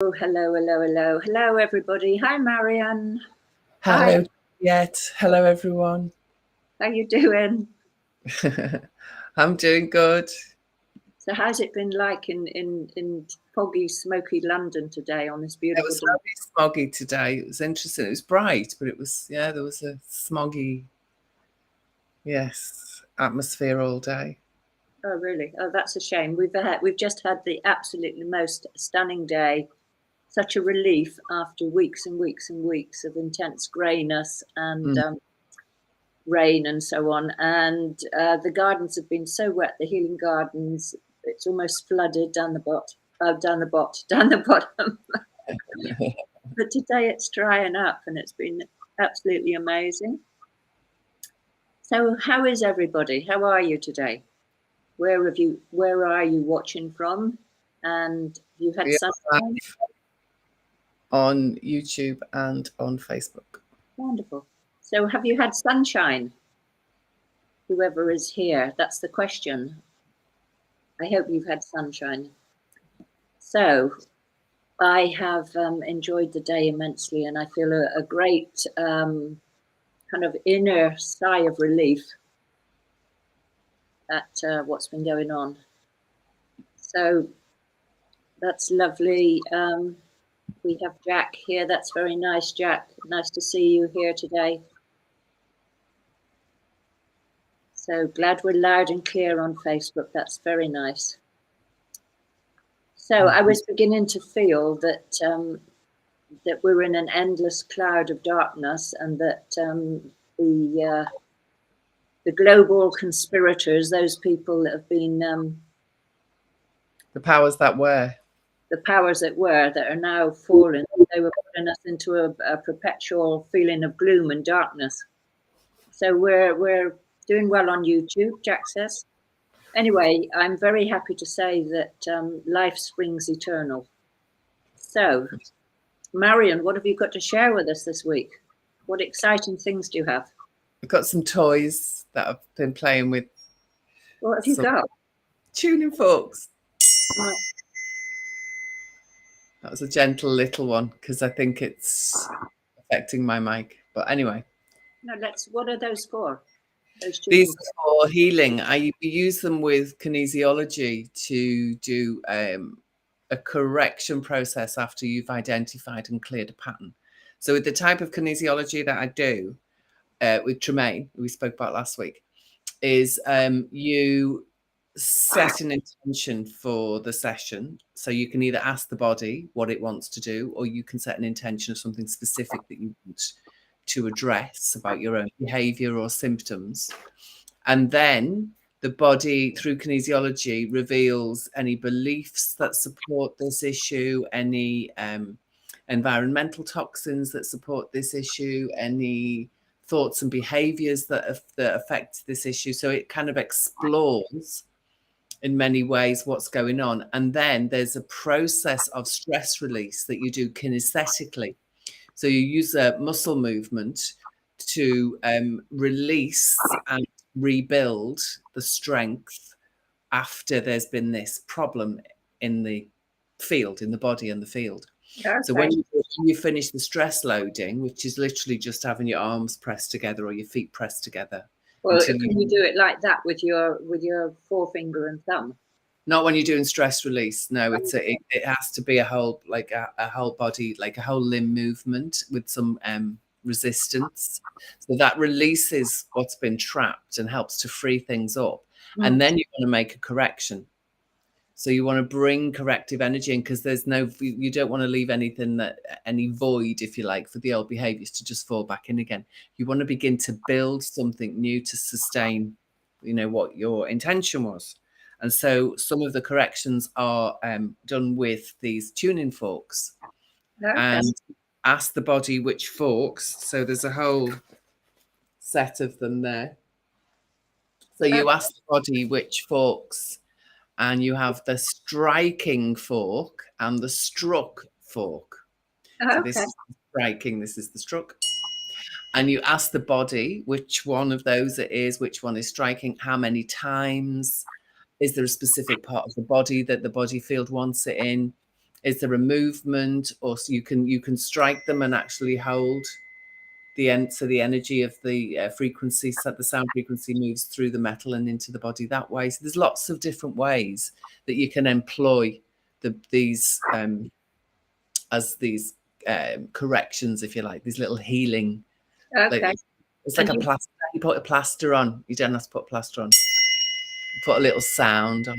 Oh, hello, everybody. Hi, Marianne. Hello, Juliet. Hello, everyone. How you doing? I'm doing good. So, how's it been like in foggy, smoky London today on this beautiful It was day? very smoggy today. It was interesting. It was bright, but it was, there was a smoggy, atmosphere all day. Oh, really? Oh, that's a shame. We've just had the absolutely most stunning day. Such a relief after weeks and weeks and weeks of intense greyness and rain and so on. And the gardens have been so wet. The healing gardens, it's almost flooded down the bottom. But today it's drying up and it's been absolutely amazing. So how is everybody? How are you today? Where are you watching from? And you had sunshine? On YouTube and on Facebook. Wonderful. So have you had sunshine? Whoever is here, that's the question. I hope you've had sunshine. So I have enjoyed the day immensely, and I feel a great kind of inner sigh of relief at what's been going on. So that's lovely. We have Jack here. That's very nice, Jack. Nice to see you here today. So glad we're loud and clear on Facebook. That's very nice. So I was beginning to feel that that we're in an endless cloud of darkness, and that the global conspirators, those people that have been the powers that were, that are now fallen, they were putting us into a perpetual feeling of gloom and darkness. So we're doing well on YouTube, Jack says. Anyway, I'm very happy to say that life springs eternal. So, Marion, what have you got to share with us this week? What exciting things do you have? I've got some toys that I've been playing with. What have you got? Tuning forks. That was a gentle little one because I think it's affecting my mic. But anyway. No, what are those for? These are for healing. I use them with kinesiology to do a correction process after you've identified and cleared a pattern. So with the type of kinesiology that I do with Tremaine, we spoke about last week, is you set an intention for the session. So you can either ask the body what it wants to do, or you can set an intention of something specific that you want to address about your own behavior or symptoms. And then the body, through kinesiology, reveals any beliefs that support this issue, any environmental toxins that support this issue, any thoughts and behaviors that affect this issue. So it kind of explores in many ways what's going on. And then there's a process of stress release that you do kinesthetically. So you use a muscle movement to release and rebuild the strength after there's been this problem in the field, in the body and the field. Okay. So when you finish the stress loading, which is literally just having your arms pressed together or your feet pressed together. Well, can you do it like that with your forefinger and thumb? Not when you're doing stress release. No, it has to be a whole, like a whole body, like a whole limb movement with some resistance. So that releases what's been trapped and helps to free things up. And then you want to make a correction. So you want to bring corrective energy in, because you don't want to leave any void, if you like, for the old behaviors to just fall back in again. You want to begin to build something new to sustain, what your intention was. And so some of the corrections are done with these tuning forks. Okay. And ask the body which forks. So there's a whole set of them there. So you ask the body which forks, and you have the striking fork and the struck fork. Okay. So this is the striking, this is the struck. And you ask the body which one of those it is, which one is striking, how many times. Is there a specific part of the body that the body field wants it in? Is there a movement, or so you can strike them and actually hold the end, so the energy of the frequency, so the sound frequency moves through the metal and into the body that way. So there's lots of different ways that you can employ these as these corrections, if you like, these little healing. Okay. Like, it's like a plaster. You put a plaster on. You don't have to put a plaster on. Put a little sound on.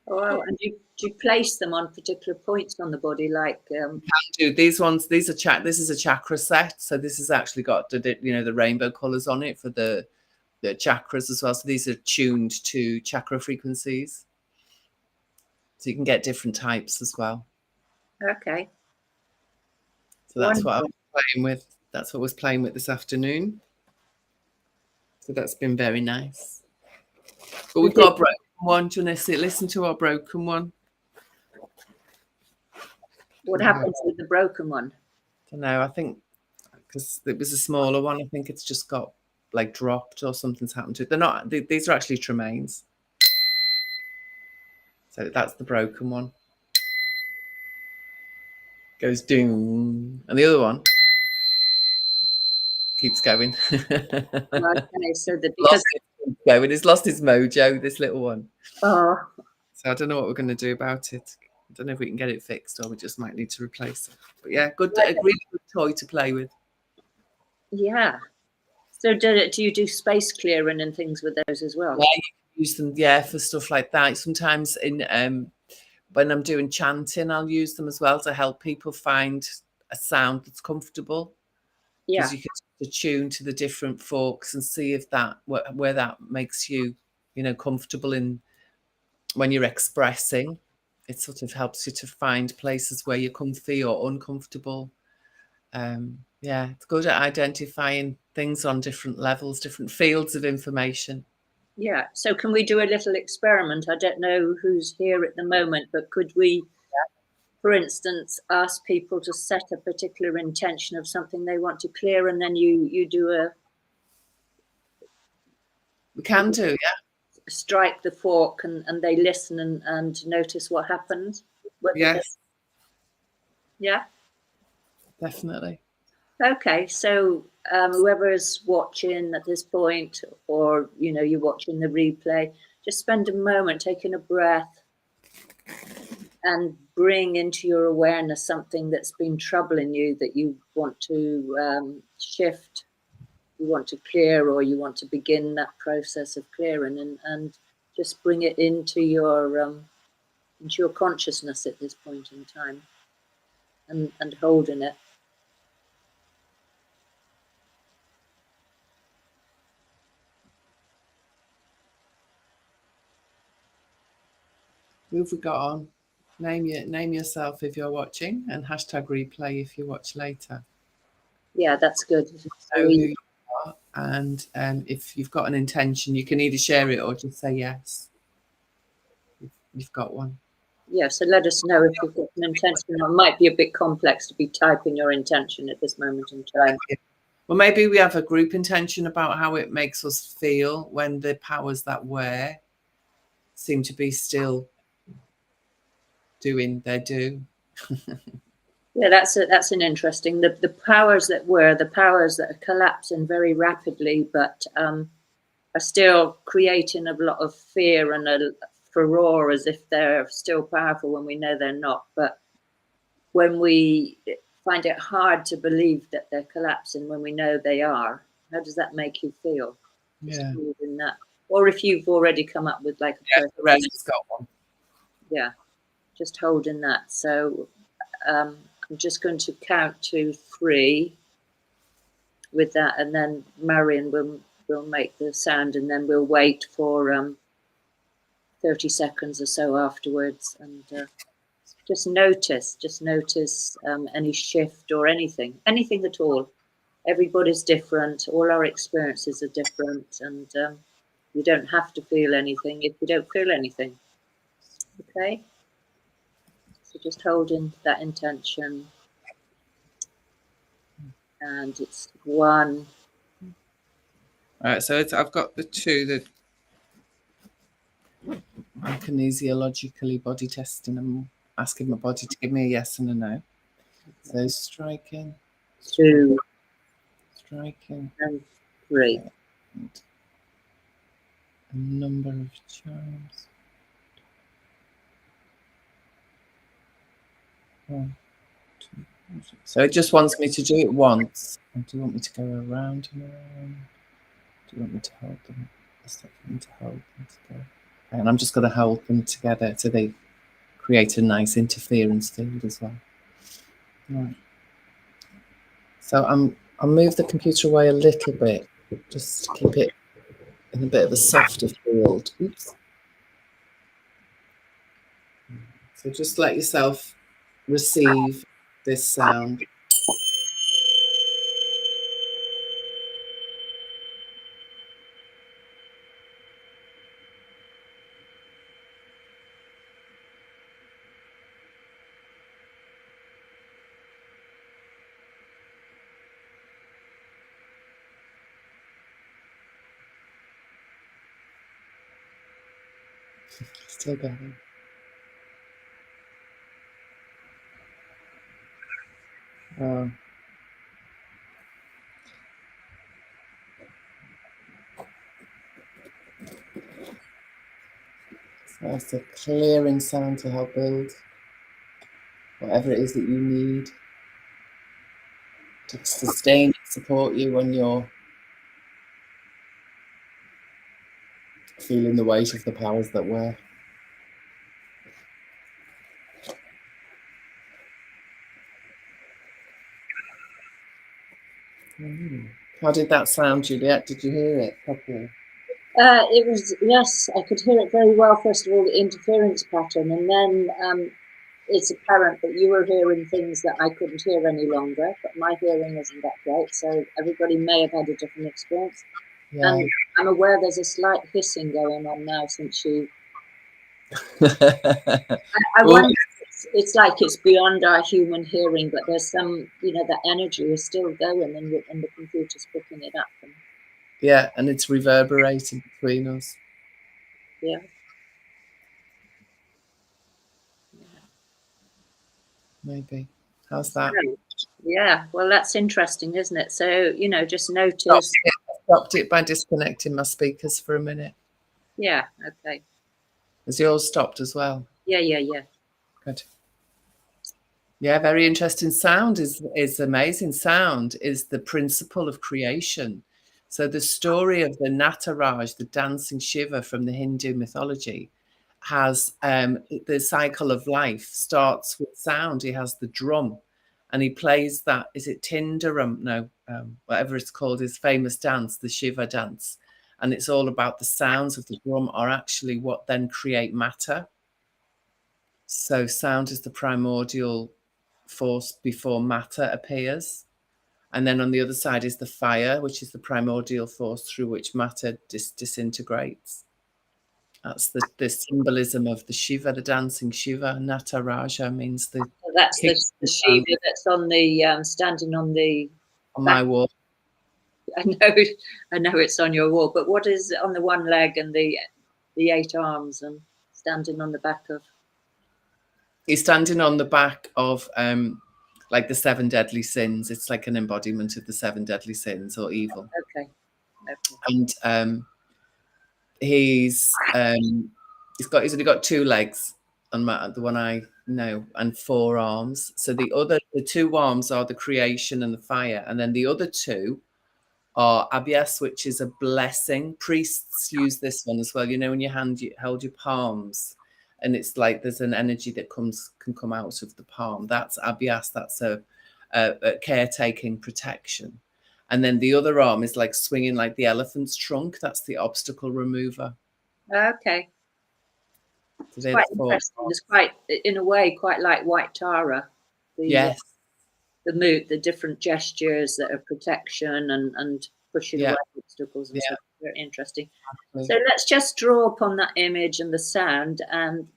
Oh, and do you place them on particular points on the body, like? Do these ones? These are This is a chakra set, so this has actually got the rainbow colors on it for the chakras as well. So these are tuned to chakra frequencies, so you can get different types as well. Okay. So that's what I was playing with. That's what I was playing with this afternoon. So that's been very nice. But we've got a broken one. Do you want to listen to our broken one? What happens with the broken one? I don't know. I think because it was a smaller one, I think it's just got like dropped or something's happened to it. They're not. These are actually tremaines. So that's the broken one. Goes doom, and the other one keeps going. Okay, so He's lost his mojo, this little one. Oh. So I don't know what we're going to do about it. I don't know if we can get it fixed, or we just might need to replace it. But yeah, a really good toy to play with. Yeah. So do you do space clearing and things with those as well? Yeah, you can use them, for stuff like that. Sometimes when I'm doing chanting, I'll use them as well to help people find a sound that's comfortable. Yeah. Because you can attune to the different forks and see if where that makes you, comfortable in when you're expressing. It sort of helps you to find places where you're comfy or uncomfortable. It's good at identifying things on different levels, different fields of information. Yeah. So can we do a little experiment? I don't know who's here at the moment, but could we, for instance, ask people to set a particular intention of something they want to clear, and then you do We can do, yeah. Strike the fork and they listen and notice what happens? Yes. Yeah. Definitely. Okay, so whoever's watching at this point, or you're watching the replay, just spend a moment taking a breath and bring into your awareness something that's been troubling you that you want to shift, you want to clear, or you want to begin that process of clearing, and just bring it into your consciousness at this point in time, and holding it. Who have we got on? Name yourself if you're watching, and hashtag replay if you watch later. Yeah, that's good. Know who you are, and if you've got an intention, you can either share it or just say yes. You've got one. Yeah, so let us know if you've got an intention. It might be a bit complex to be typing your intention at this moment in time. Well, maybe we have a group intention about how it makes us feel when the powers that were seem to be still doing their due. Yeah, that's an interesting. The powers that were, the powers that are collapsing very rapidly, but are still creating a lot of fear and a furore as if they're still powerful when we know they're not. But when we find it hard to believe that they're collapsing when we know they are, how does that make you feel? Yeah. In that, or if you've already come up with like the rest has got one. Yeah, just holding that. So I'm just going to count to 3 with that, and then Marion will make the sound, and then we'll wait for 30 seconds or so afterwards, and just notice any shift or anything at all. Everybody's different. All our experiences are different, and you don't have to feel anything if you don't feel anything. Okay. So just holding that intention, and it's 1. All right, so I've got the 2 that I'm kinesiologically body testing. I'm asking my body to give me a yes and a no. So striking, 2 striking, and 3. and a number of charms. 1, 2, 3. So it just wants me to do it once. And do you want me to go around and around? Do you want me to hold them? Is that for me to hold them together? And I'm just going to hold them together so they create a nice interference field as well. Right. So I'll move the computer away a little bit, just to keep it in a bit of a softer field. Oops. So just let yourself receive this sound. Still going. Oh. So that's a clearing sound to help build whatever it is that you need to sustain and support you when you're feeling the weight of the powers that were. How did that sound, Juliet? Did you hear it properly? It was, yes, I could hear it very well. First of all, the interference pattern, and then it's apparent that you were hearing things that I couldn't hear any longer, but my hearing isn't that great, so everybody may have had a different experience. Yeah. And I'm aware there's a slight hissing going on now since you... I wonder, it's like it's beyond our human hearing, but there's some, that energy is still going and the computer's picking it up. Yeah, and it's reverberating between us. Yeah. Maybe. How's that? Yeah, well, that's interesting, isn't it? So, just notice. Stopped it by disconnecting my speakers for a minute. Yeah, okay. Has yours stopped as well? Yeah. Good. Yeah, very interesting. Sound is amazing. Sound is the principle of creation. So the story of the Nataraj, the dancing Shiva from the Hindu mythology, has the cycle of life starts with sound. He has the drum, and he plays that. Is it Tindarum? No, whatever it's called. His famous dance, the Shiva dance, and it's all about the sounds of the drum are actually what then create matter. So sound is the primordial force before matter appears. And then on the other side is the fire, which is the primordial force through which matter disintegrates. That's the symbolism of the Shiva, the dancing Shiva. Nataraja means the... So that's the Shiva that's on the standing on the... On my wall. I know it's on your wall, but what is on the one leg and the 8 arms and standing on the back of... He's standing on the back of like the 7 deadly sins. It's like an embodiment of the 7 deadly sins or evil. Okay. And he's only got 2 legs on the one I know, and 4 arms. So the 2 arms are the creation and the fire, and then the other 2 are abhyas, which is a blessing. Priests use this one as well. When you held your palms, and it's like there's an energy that can come out of the palm. That's abhyas. That's a caretaking protection. And then the other arm is like swinging like the elephant's trunk. That's the obstacle remover. Okay. So it's quite interesting. It's quite, in a way, quite like White Tara. Yes. The different gestures that are protection and pushing away obstacles and stuff. Very interesting. Exactly. So let's just draw upon that image and the sound, and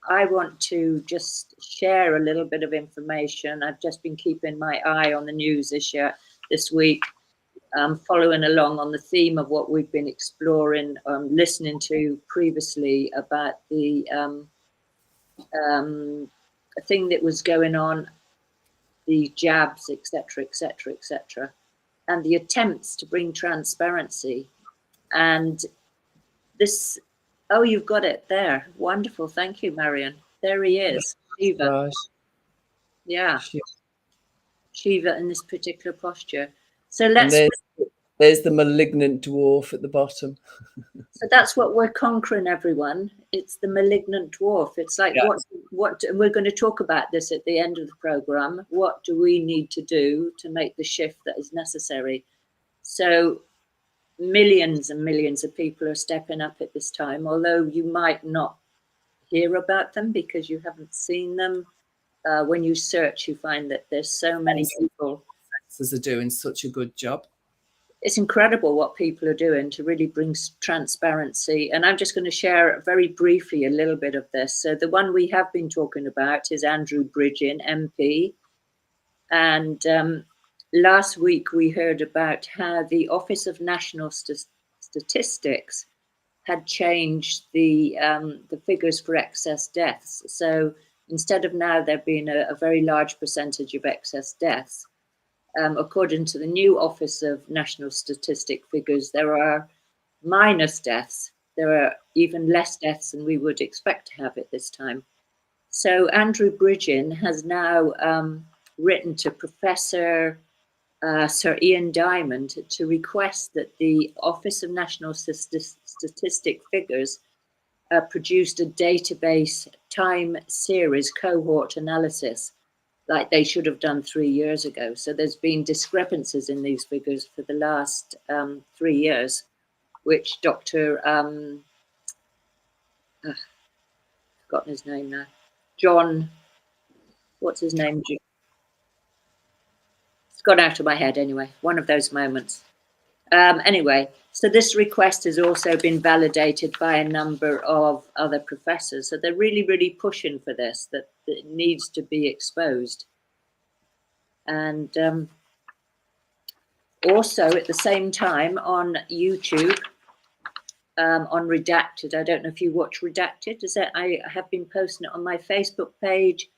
I want to just share a little bit of information. I've just been keeping my eye on the news this week, following along on the theme of what we've been exploring, listening to previously about the thing that was going on, the jabs, etc., etc., etc., and the attempts to bring transparency. And this, oh, you've got it there. Wonderful. Thank you, Marion. There he is. Shiva. Gosh. Yeah. Shiva in this particular posture. So And let's. there's the malignant dwarf at the bottom. So that's what we're conquering, everyone. It's the malignant dwarf. It's like, Yeah. what, and we're going to talk about this at the end of the program. What do we need to do to make the shift that is necessary? So millions and millions of people are stepping up at this time, although you might not hear about them because you haven't seen them. When you search, you find that there's so many people. Are doing such a good job. It's incredible what people are doing to really bring transparency. And I'm just going to share very briefly a little bit of this. So the one we have been talking about is Andrew Bridgen MP. And last week we heard about how the Office of National Statistics had changed the figures for excess deaths. So instead of now there being a very large percentage of excess deaths, according to the new Office of National Statistic figures, there are minus deaths. There are even less deaths than we would expect to have at this time. So Andrew Bridgen has now written to Professor Sir Ian Diamond to request that the Office of National Statistic figures produced a database time series cohort analysis like they should have done 3 years ago. So there's been discrepancies in these figures for the last 3 years, which Dr. Forgotten his name now. John, what's his name? It's gone out of my head anyway, one of those moments. Anyway, so this request has also been validated by a number of other professors. So they're really, really pushing for this, that it needs to be exposed. And also at the same time on YouTube, on Redacted, I don't know if you watch Redacted, is that I have been posting it on my Facebook page,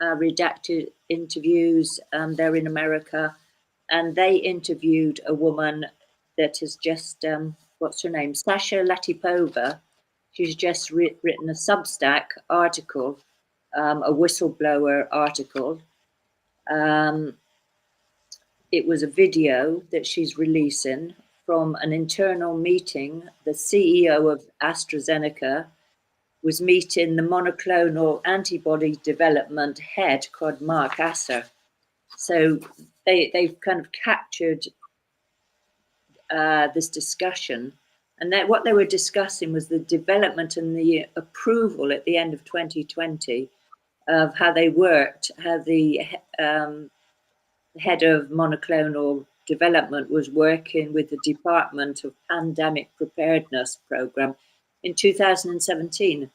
Redacted interviews, they're in America, and they interviewed a woman that is just, what's her name, Sasha Latipova. She's just written a Substack article, a whistleblower article. It was a video that she's releasing from an internal meeting. The CEO of AstraZeneca was meeting the monoclonal antibody development head called Mark Asser. So they've kind of captured this discussion, and that what they were discussing was the development and the approval at the end of 2020 of how they worked, how the head of monoclonal development was working with the Department of Pandemic Preparedness Program in 2017.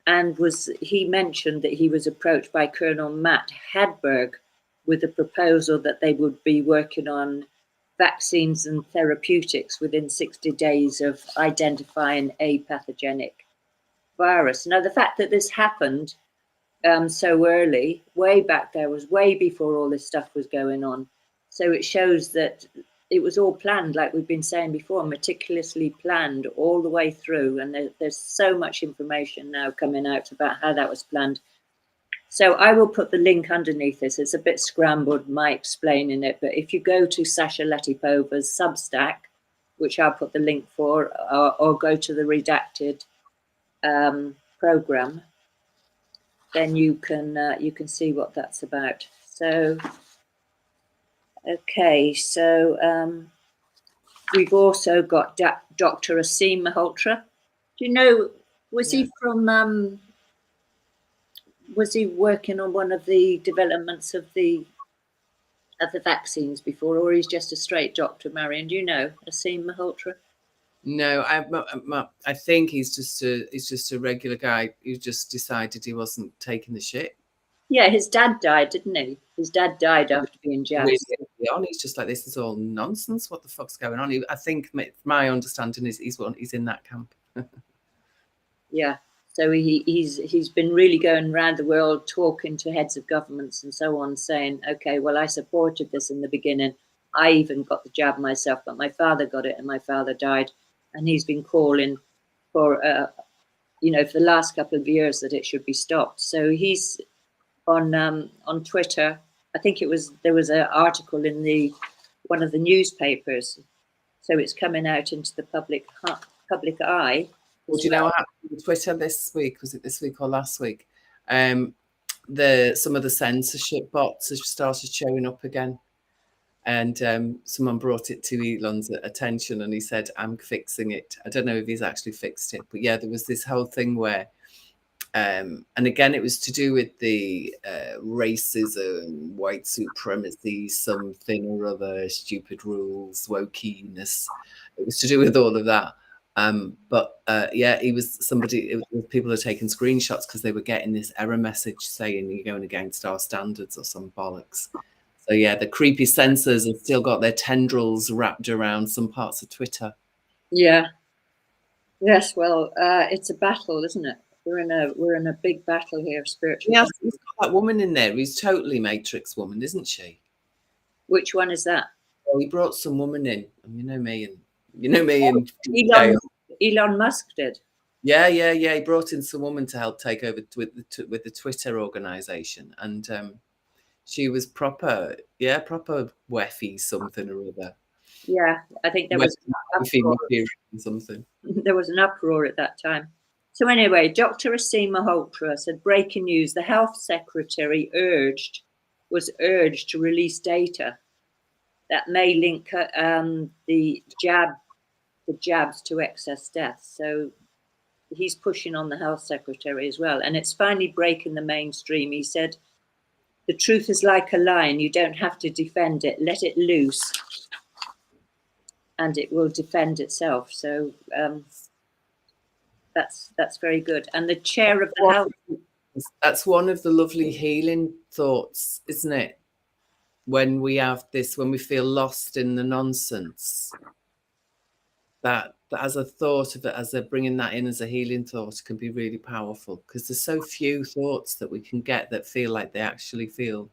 And he mentioned that he was approached by Colonel Matt Hadberg with a proposal that they would be working on vaccines and therapeutics within 60 days of identifying a pathogenic virus. Now, the fact that this happened so early, way back there, was way before all this stuff was going on. So it shows that it was all planned, like we've been saying before, meticulously planned all the way through. And there's so much information now coming out about how that was planned. So I will put the link underneath this. It's a bit scrambled, my explaining it. But if you go to Sasha Latipova's Substack, which I'll put the link for, or go to the Redacted program, then you can see what that's about. So, okay, so we've also got Dr. Aseem Malhotra. Do you know, was he from, was he working on one of the developments of the vaccines before, or he's just a straight doctor, Marion? Do you know Aseem Malhotra? No, I think he's just a regular guy who just decided he wasn't taking the shit. Yeah, his dad died, didn't he? His dad died after being jabbed. on. He's just like, this is all nonsense. What the fuck's going on? I think my understanding is he's in that camp. Yeah. So he's been really going around the world talking to heads of governments and so on, saying, okay, well, I supported this in the beginning. I even got the jab myself, but my father got it and my father died. And he's been calling for, for the last couple of years that it should be stopped. So he's on Twitter. I think there was an article in one of the newspapers. So it's coming out into the public eye. Well, do you know what happened on Twitter this week? Was it this week or last week? Some of the censorship bots have started showing up again. And someone brought it to Elon's attention and he said, I'm fixing it. I don't know if he's actually fixed it, but yeah, there was this whole thing where, and again, it was to do with the racism, white supremacy, something or other, stupid rules, wokeness. It was to do with all of that. But he was people are taking screenshots because they were getting this error message saying you're going against our standards or some bollocks. So yeah, the creepy censors have still got their tendrils wrapped around some parts of Twitter. Yeah. Yes. Well, it's a battle, isn't it? We're in a big battle here, spiritual. Yes, he's got that woman in there who's totally Matrix woman, isn't she? Which one is that? Well, he brought some woman in, and you know me and Elon Musk did. Yeah. He brought in some woman to help take over with the Twitter organization, and she was proper weffy something or other. Yeah, I think there was something. There was an uproar at that time. So anyway, Dr. Asima Malhotra said, breaking news, the health secretary was urged to release data that may link the jabs to excess deaths. So he's pushing on the health secretary as well. And it's finally breaking the mainstream. He said, the truth is like a lion. You don't have to defend it. Let it loose and it will defend itself. So that's very good. And the chair of the health. That's one of the lovely healing thoughts, isn't it? When we feel lost in the nonsense, that as a thought of it, as they're bringing that in as a healing thought, can be really powerful, because there's so few thoughts that we can get that feel like they actually feel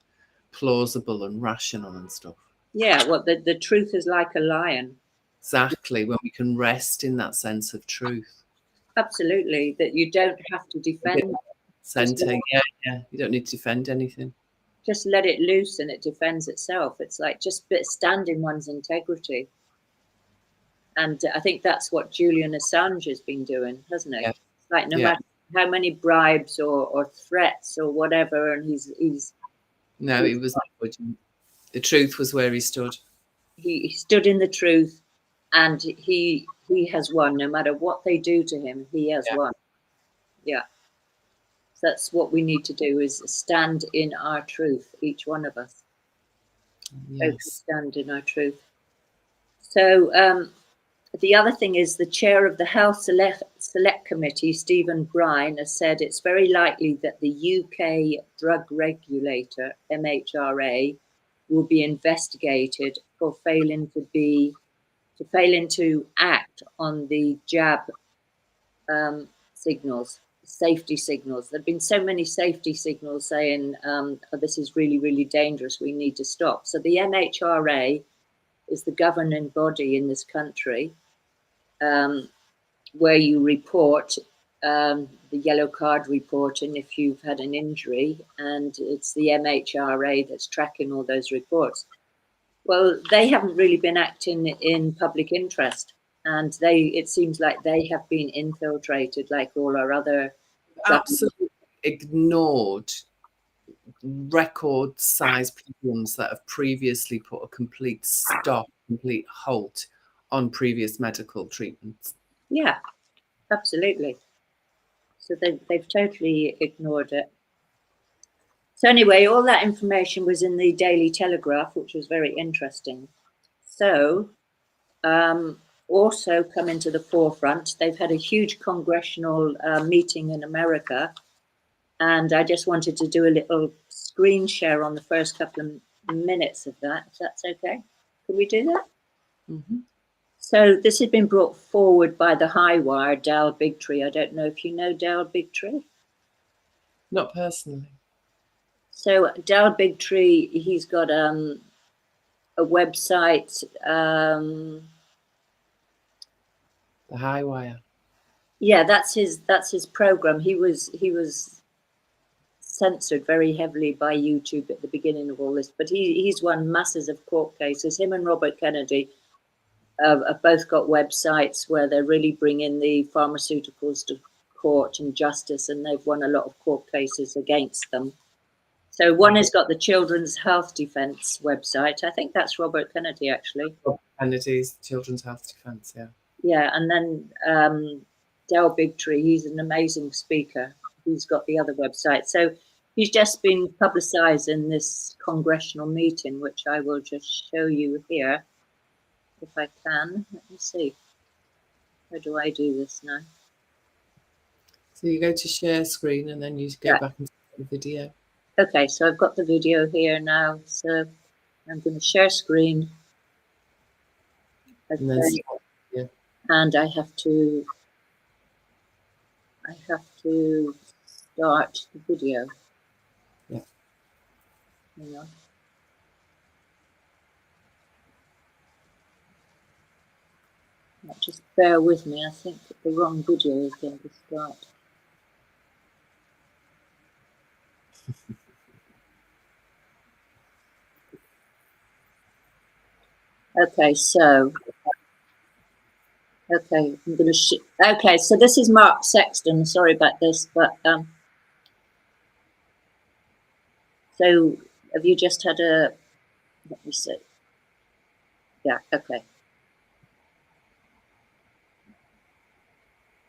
plausible and rational and stuff. Yeah, well, the truth is like a lion. Exactly, when we can rest in that sense of truth. Absolutely, that you don't have to defend. Yeah, you don't need to defend anything. Just let it loose and it defends itself. It's like just stand in one's integrity. And I think that's what Julian Assange has been doing, hasn't it? Yeah. Like no matter how many bribes or threats or whatever, and he's no, he was not budging. The truth was where he stood. He stood in the truth, and he has won. No matter what they do to him, he has won. Yeah. So that's what we need to do, is stand in our truth, each one of us. Yes. Stand in our truth. So the other thing is the chair of the Health Select Committee, Stephen Brine, has said it's very likely that the UK drug regulator, MHRA, will be investigated for failing to act on the jab signals, safety signals. There have been so many safety signals saying, oh, this is really, really dangerous, we need to stop. So the MHRA is the governing body in this country, where you report the yellow card reporting if you've had an injury, and it's the MHRA that's tracking all those reports. Well, they haven't really been acting in public interest, and it seems like they have been infiltrated like all our other. Absolutely ignored record size problems that have previously put a complete halt on previous medical treatments. Yeah, absolutely. So they've totally ignored it. So anyway, all that information was in the Daily Telegraph, which was very interesting. So also coming to the forefront, they've had a huge congressional meeting in America. And I just wanted to do a little screen share on the first couple of minutes of that, if that's okay. Can we do that? Mm-hmm. So this has been brought forward by the High Wire, Dal Bigtree. I don't know if you know Dal Bigtree. Not personally. So Dal Bigtree, he's got a website. The High Wire. Yeah, that's his program. He was censored very heavily by YouTube at the beginning of all this, but he's won masses of court cases. Him and Robert Kennedy have both got websites where they're really bringing the pharmaceuticals to court and justice, and they've won a lot of court cases against them. So one has got the Children's Health Defence website. I think that's Robert Kennedy, actually. Robert Kennedy's Children's Health Defence, yeah. Yeah, and then Dale Bigtree, he's an amazing speaker. He's got the other website. So he's just been publicised in this congressional meeting, which I will just show you here, if I can. Let me see. How do I do this now? So you go to share screen and then you go back into the video. Okay, so I've got the video here now. So I'm going to share screen. Okay. And then And I have to start the video. Yeah. Hang on. Just bear with me. I think the wrong video is going to start. Okay, so I'm going to okay, so this is Mark Sexton. Sorry about this, but so have you just had a? Let me see. Yeah. Okay.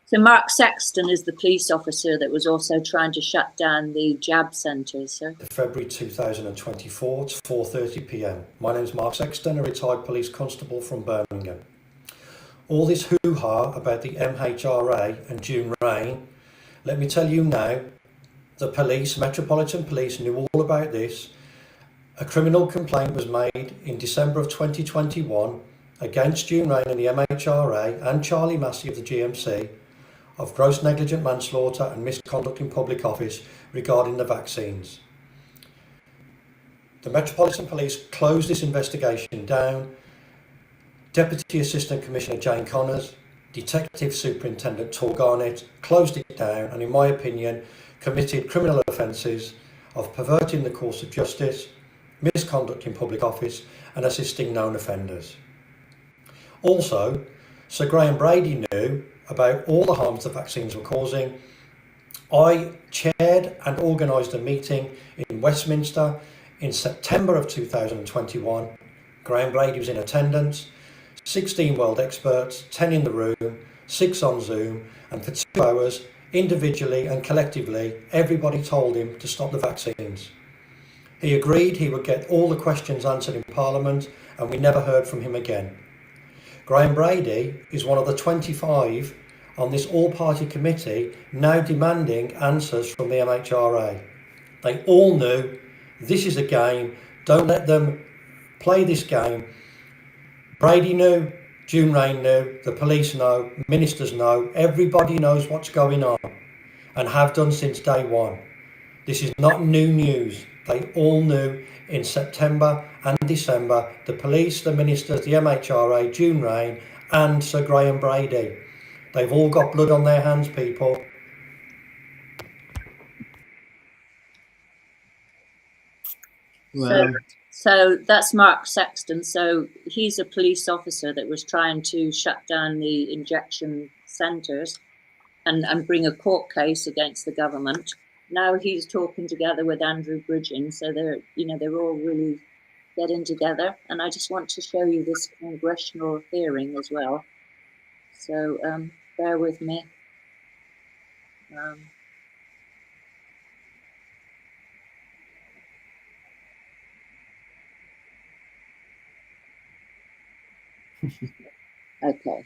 So Mark Sexton is the police officer that was also trying to shut down the jab centres. So. February 2024, it's 4:30 p.m. My name is Mark Sexton, a retired police constable from Birmingham. All this hoo-ha about the MHRA and June Rain, let me tell you now, the police, Metropolitan Police, knew all about this. A criminal complaint was made in December of 2021 against June Rain and the MHRA and Charlie Massey of the GMC of gross negligent manslaughter and misconduct in public office regarding the vaccines. The Metropolitan Police closed this investigation down. Deputy Assistant Commissioner Jane Connors, Detective Superintendent Tor Garnett closed it down and, in my opinion, committed criminal offences of perverting the course of justice, misconduct in public office and assisting known offenders. Also, Sir Graham Brady knew about all the harms the vaccines were causing. I chaired and organised a meeting in Westminster in September of 2021. Graham Brady was in attendance, 16 world experts, 10 in the room, 6 on Zoom, and for 2 hours, individually and collectively, everybody told him to stop the vaccines. He agreed he would get all the questions answered in Parliament, and we never heard from him again. Graham Brady is one of the 25 on this all-party committee now demanding answers from the MHRA. They all knew this is a game, don't let them play this game. Brady knew, June Rain knew, the police know, ministers know, everybody knows what's going on and have done since day one. This is not new news. They all knew in September and December, the police, the ministers, the MHRA, June Rain and Sir Graham Brady. They've all got blood on their hands, people. Wow. So that's Mark Sexton. So he's a police officer that was trying to shut down the injection centres and bring a court case against the government. Now he's talking together with Andrew Bridgen, so they're all really getting together. And I just want to show you this congressional hearing as well. So bear with me. Okay.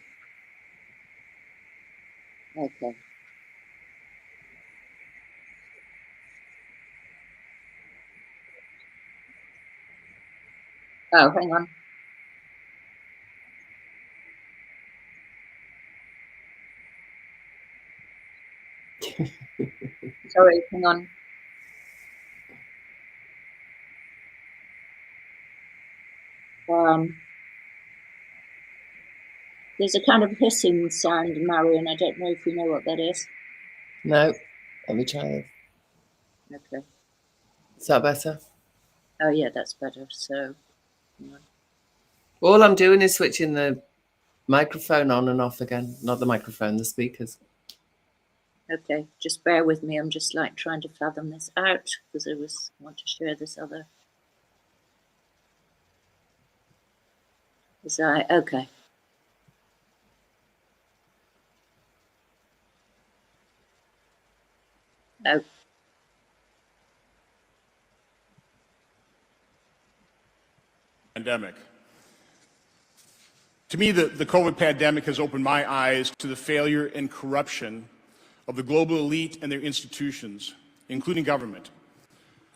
Oh, hang on. Sorry, hang on. There's a kind of hissing sound, Marion. I don't know if you know what that is. No, let me try it. Okay. Is that better? Oh, yeah, that's better. So, hang on. All I'm doing is switching the microphone on and off again. Not the microphone, the speakers. Okay, just bear with me. I'm just like trying to fathom this out because I want to share this other. Okay. Oh. Pandemic. To me, the COVID pandemic has opened my eyes to the failure and corruption of the global elite and their institutions, including government.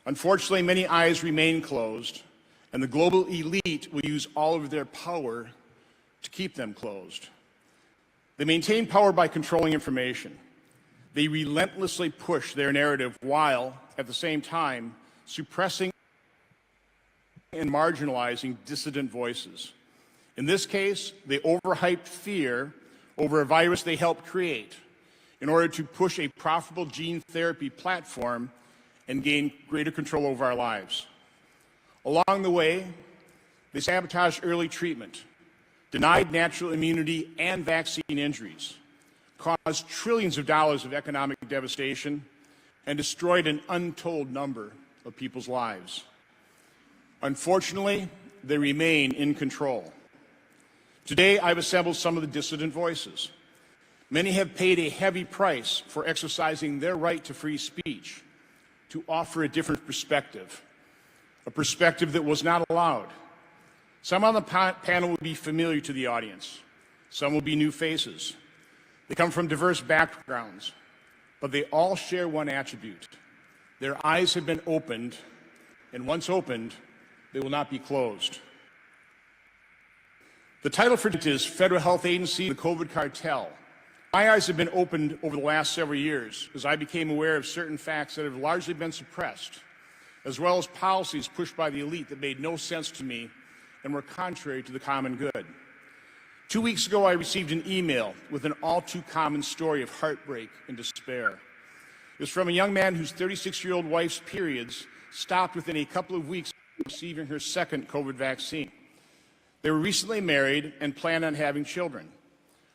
Unfortunately, many eyes remain closed, and the global elite will use all of their power to keep them closed. They maintain power by controlling information. They relentlessly push their narrative while, at the same time, suppressing and marginalizing dissident voices. In this case, they overhyped fear over a virus they helped create in order to push a profitable gene therapy platform and gain greater control over our lives. Along the way, they sabotaged early treatment, denied natural immunity and vaccine injuries, caused trillions of dollars of economic devastation, and destroyed an untold number of people's lives. Unfortunately, they remain in control. Today, I've assembled some of the dissident voices. Many have paid a heavy price for exercising their right to free speech, to offer a different perspective, a perspective that was not allowed. Some on the panel will be familiar to the audience. Some will be new faces. They come from diverse backgrounds, but they all share one attribute. Their eyes have been opened, and once opened, they will not be closed. The title for it is Federal Health Agency, the COVID Cartel. My eyes have been opened over the last several years as I became aware of certain facts that have largely been suppressed, as well as policies pushed by the elite that made no sense to me and were contrary to the common good. 2 weeks ago, I received an email with an all-too-common story of heartbreak and despair. It was from a young man whose 36-year-old wife's periods stopped within a couple of weeks of receiving her second COVID vaccine. They were recently married and planned on having children.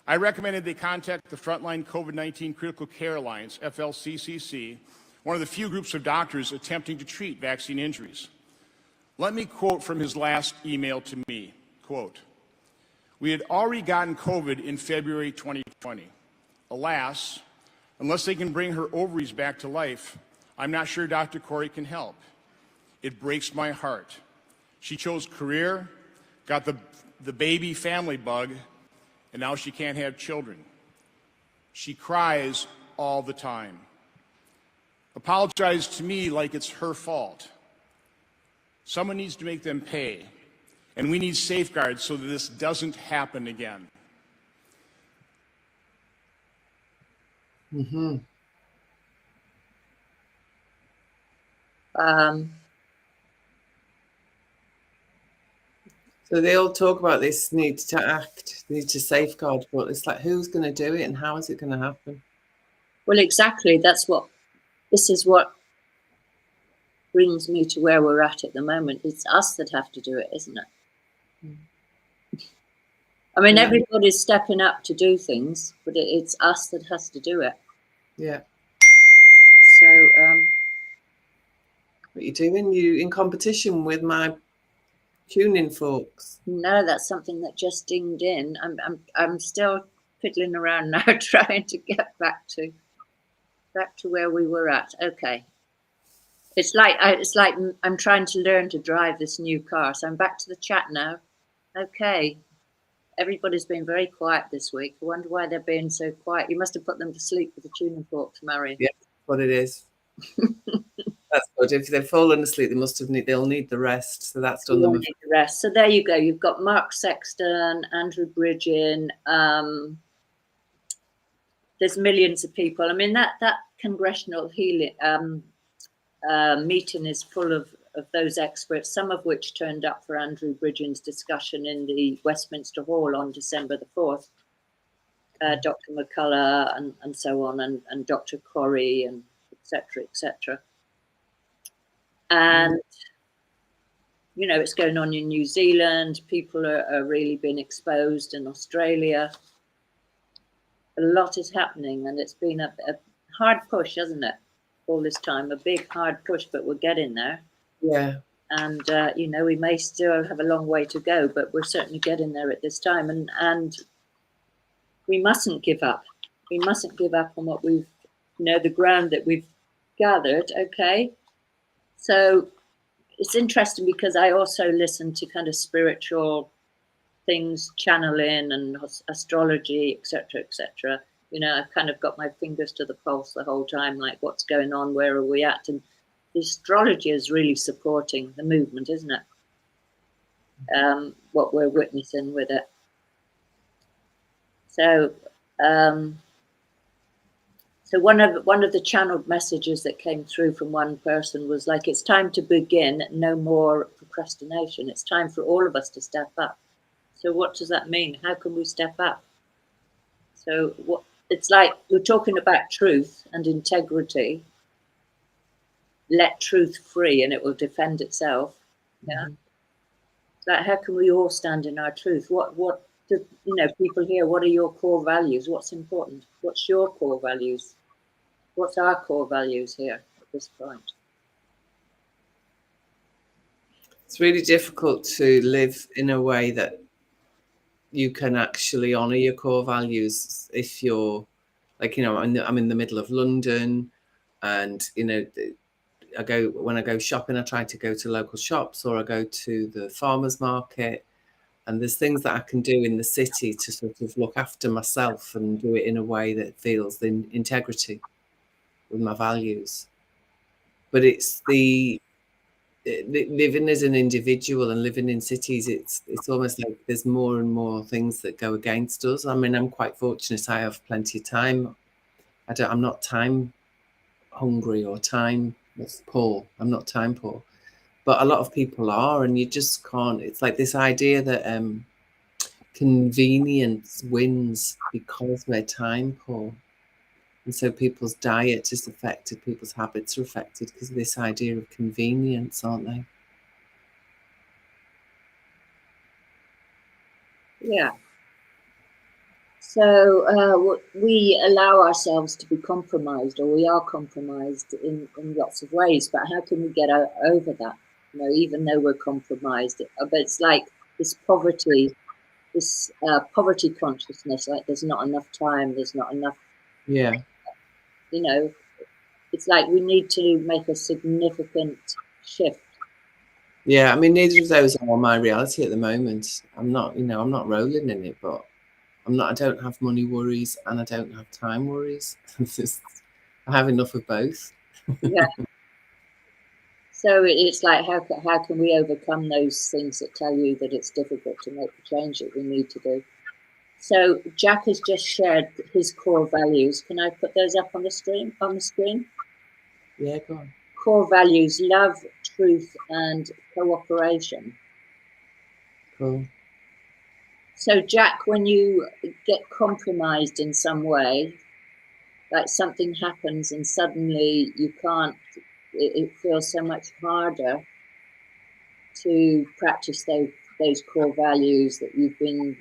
I recommended they contact the Frontline COVID-19 Critical Care Alliance, FLCCC, one of the few groups of doctors attempting to treat vaccine injuries. Let me quote from his last email to me, quote, "We had already gotten COVID in February 2020. Alas, unless they can bring her ovaries back to life, I'm not sure Dr. Corey can help. It breaks my heart. She chose career, got the baby family bug, and now she can't have children. She cries all the time. Apologizes to me like it's her fault. Someone needs to make them pay, and we need safeguards so that this doesn't happen again." Mm-hmm. So they all talk about this need to act, need to safeguard, but it's like, who's going to do it and how is it going to happen? Well, exactly. This is what brings me to where we're at the moment. It's us that have to do it, isn't it? I mean, everybody's stepping up to do things, but it's us that has to do it. Yeah. So, what are you doing? You in competition with my tuning forks? No, that's something that just dinged in. I'm still fiddling around now, trying to get back to where we were at. Okay. It's like I'm trying to learn to drive this new car. So I'm back to the chat now. Okay. Everybody's been very quiet this week. I wonder why they're being so quiet. You must have put them to sleep with the tuning forks, Marion. Yeah, what it is. That's good. If they've fallen asleep, they'll need the rest. So that's done You'll them. need the rest. So there you go. You've got Mark Sexton, Andrew Bridgen. There's millions of people. I mean, that congressional healing meeting is full of those experts, some of which turned up for Andrew Bridgen's discussion in the Westminster Hall on December the 4th. Dr. McCullough and so on, and Dr. Corrie, and etc., etc. And you know, it's going on in New Zealand. People are really being exposed in Australia. A lot is happening, and it's been a hard push, hasn't it? All this time, a big hard push, but we're getting there. Yeah. And you know, we may still have a long way to go, but we're certainly getting there at this time. And we mustn't give up. We mustn't give up on what we've, you know, the ground that we've gathered. Okay, so it's interesting because I also listen to kind of spiritual things, channeling and astrology, etc., etc. You know, I've kind of got my fingers to the pulse the whole time, like what's going on, where are we at? And the astrology is really supporting the movement, isn't it? What we're witnessing with it. So, so one of the channeled messages that came through from one person was like, it's time to begin, no more procrastination. It's time for all of us to step up. So what does that mean? How can we step up? So what it's like, we're talking about truth and integrity. Let truth free and it will defend itself. Yeah. Like, how can we all stand in our truth? What do, you know, people here, what are your core values? What's important? What's your core values? What's our core values here at this point? It's really difficult to live in a way that you can actually honour your core values if you're like, you know, I'm in the middle of London, and you know, when I go shopping, I try to go to local shops, or I go to the farmers market, and there's things that I can do in the city to sort of look after myself and do it in a way that feels the integrity with my values. But it's living as an individual and living in cities, it's almost like there's more and more things that go against us. I mean, I'm quite fortunate. I have plenty of time. I'm not time hungry or time poor. I'm not time poor, but a lot of people are, and you just can't. It's like this idea that convenience wins because we're time poor. And so people's diet is affected, people's habits are affected because of this idea of convenience, aren't they? Yeah. So we allow ourselves to be compromised, or we are compromised in lots of ways. But how can we get over that? You know, even though we're compromised, but it's like this poverty, this poverty consciousness. Like there's not enough time. There's not enough. Yeah. You know, it's like we need to make a significant shift. Yeah, I mean, neither of those are my reality at the moment. I'm not, you know, I'm not rolling in it, but I don't have money worries and I don't have time worries. I have enough of both. Yeah. So it's like, how can we overcome those things that tell you that it's difficult to make the change that we need to do? So Jack has just shared his core values. Can I put those up on the screen? Yeah, go on. Core values: love, truth, and cooperation. Cool. So Jack, when you get compromised in some way, like something happens and suddenly you can't, it feels so much harder to practice those core values, that you've been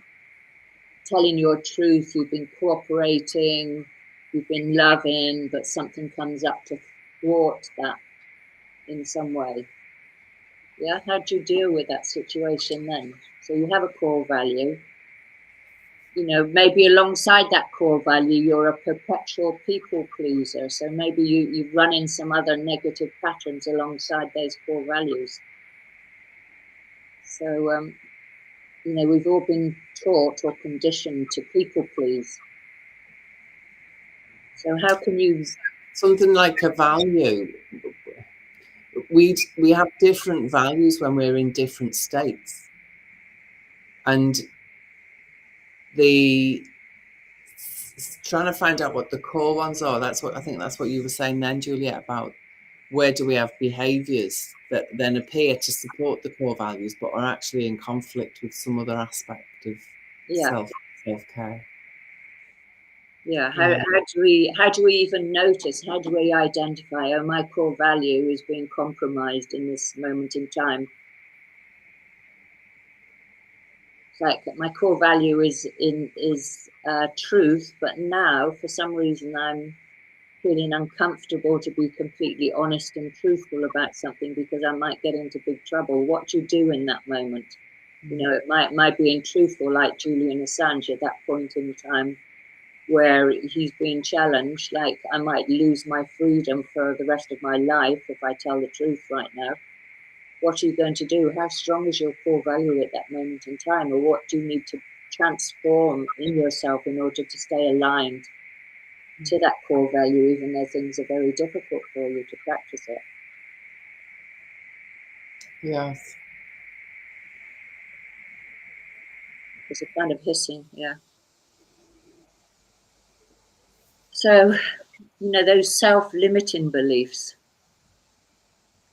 telling your truth, you've been cooperating, you've been loving, but something comes up to thwart that in some way. Yeah, how do you deal with that situation then? So you have a core value. You know, maybe alongside that core value, you're a perpetual people pleaser. So maybe you run in some other negative patterns alongside those core values. So, you know, we've all been taught or conditioned to people please. So how can you... Something like a value. we have different values when we're in different states, and the trying to find out what the core ones are. That's what I think. That's what you were saying then, Juliet, about where do we have behaviours that then appear to support the core values, but are actually in conflict with some other aspect of self-care. Yeah. How do we even notice? How do we identify? Oh, my core value is being compromised in this moment in time. It's like my core value is truth, but now for some reason I'm feeling uncomfortable to be completely honest and truthful about something because I might get into big trouble. What do you do in that moment? You know, it might being truthful, like Julian Assange at that point in time where he's being challenged, like I might lose my freedom for the rest of my life if I tell the truth right now. What are you going to do? How strong is your core value at that moment in time? Or what do you need to transform in yourself in order to stay aligned to that core value, even though things are very difficult for you to practice it? Yes. There's a kind of hissing, yeah. So, you know, those self-limiting beliefs,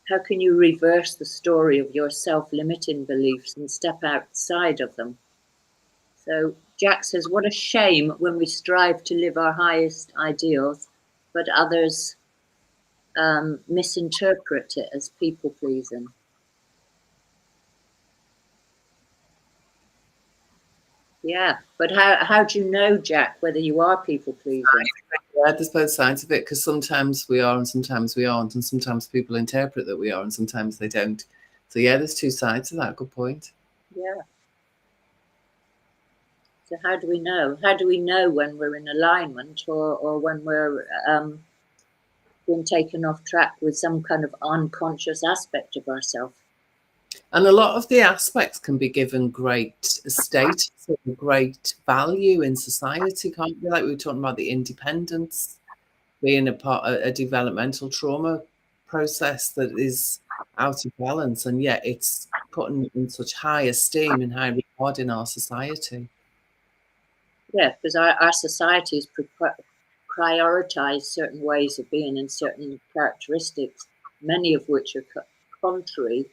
how can you reverse the story of your self-limiting beliefs and step outside of them? So Jack says, what a shame when we strive to live our highest ideals, but others misinterpret it as people-pleasing. Yeah, but how do you know, Jack, whether you are people-pleasing? Yeah, there's both sides of it, because sometimes we are and sometimes we aren't, and sometimes people interpret that we are and sometimes they don't. So yeah, there's two sides to that. Good point. Yeah. So how do we know? How do we know when we're in alignment or when we're being taken off track with some kind of unconscious aspect of ourselves? And a lot of the aspects can be given great status and great value in society, can't be? Like we were talking about the independence being a developmental trauma process that is out of balance, and yet it's put in such high esteem and high regard in our society. Yeah, because our societies prioritize certain ways of being and certain characteristics, many of which are contrary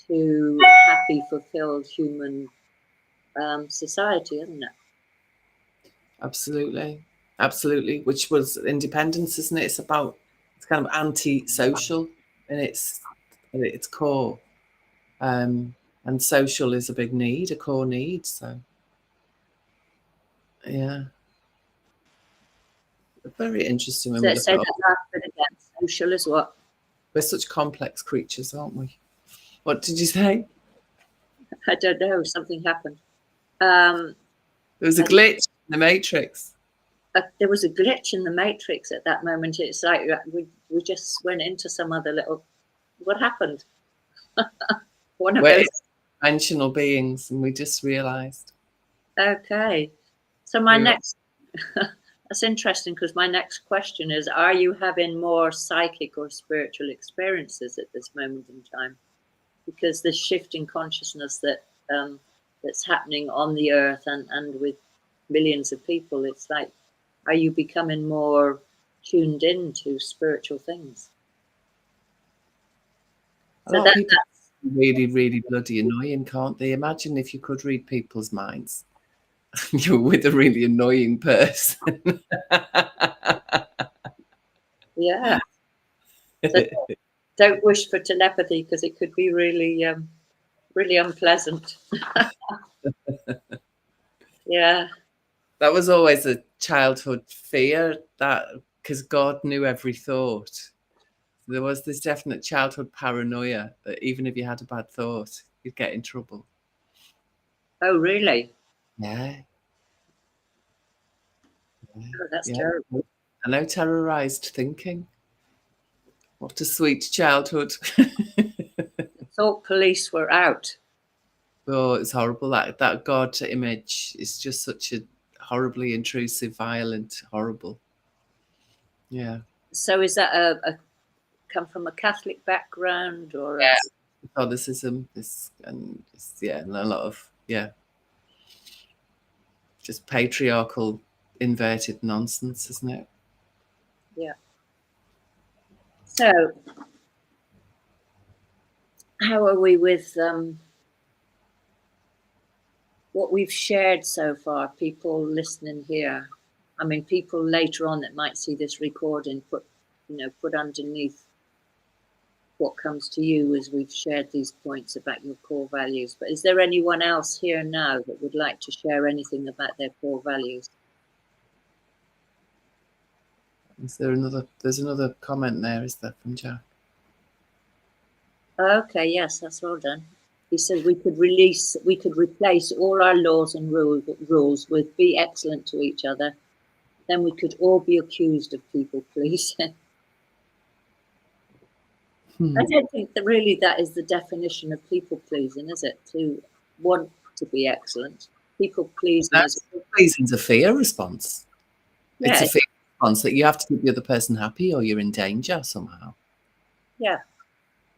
to happy, fulfilled human society, isn't it? Absolutely. Absolutely. Which was independence, isn't it? It's kind of anti-social in its core. And social is a big need, a core need. So yeah. Very interesting when we look Say at that last bit again. Social is what? We're such complex creatures, aren't we? What did you say? I don't know. Something happened. There was a glitch in the matrix. There was a glitch in the matrix at that moment. It's like we just went into some other little. What happened? One of those dimensional beings, and we just realised. Okay, so my next. That's interesting because my next question is: are you having more psychic or spiritual experiences at this moment in time? Because this shift in consciousness that that's happening on the earth and with millions of people, it's like, are you becoming more tuned in to spiritual things? A lot of people are really, really bloody annoying, can't they? Imagine if you could read people's minds. You were with a really annoying person. Yeah. So don't wish for telepathy because it could be really, really unpleasant. Yeah. That was always a childhood fear, that because God knew every thought. There was this definite childhood paranoia that even if you had a bad thought, you'd get in trouble. Oh, really? Yeah. Oh, that's terrible. I know, terrorized thinking. What a sweet childhood. Thought police were out. Oh, it's horrible. That God image is just such a horribly intrusive, violent, horrible. Yeah. So is that a come from a Catholic background or yeah, Catholicism, and a lot of just patriarchal inverted nonsense, isn't it? Yeah. So how are we with what we've shared so far, people listening here? I mean, people later on that might see this recording put underneath what comes to you as we've shared these points about your core values. But is there anyone else here now that would like to share anything about their core values? Is there another? There's another comment there, is there, from Jack? Okay, yes, that's well done. He said we could replace all our laws and rules with be excellent to each other. Then we could all be accused of people pleasing. I don't think that really that is the definition of people pleasing, is it? To want to be excellent. People pleasing is Pleasing's a fear response. Yeah. It's a fear response that you have to keep the other person happy or you're in danger somehow. Yeah.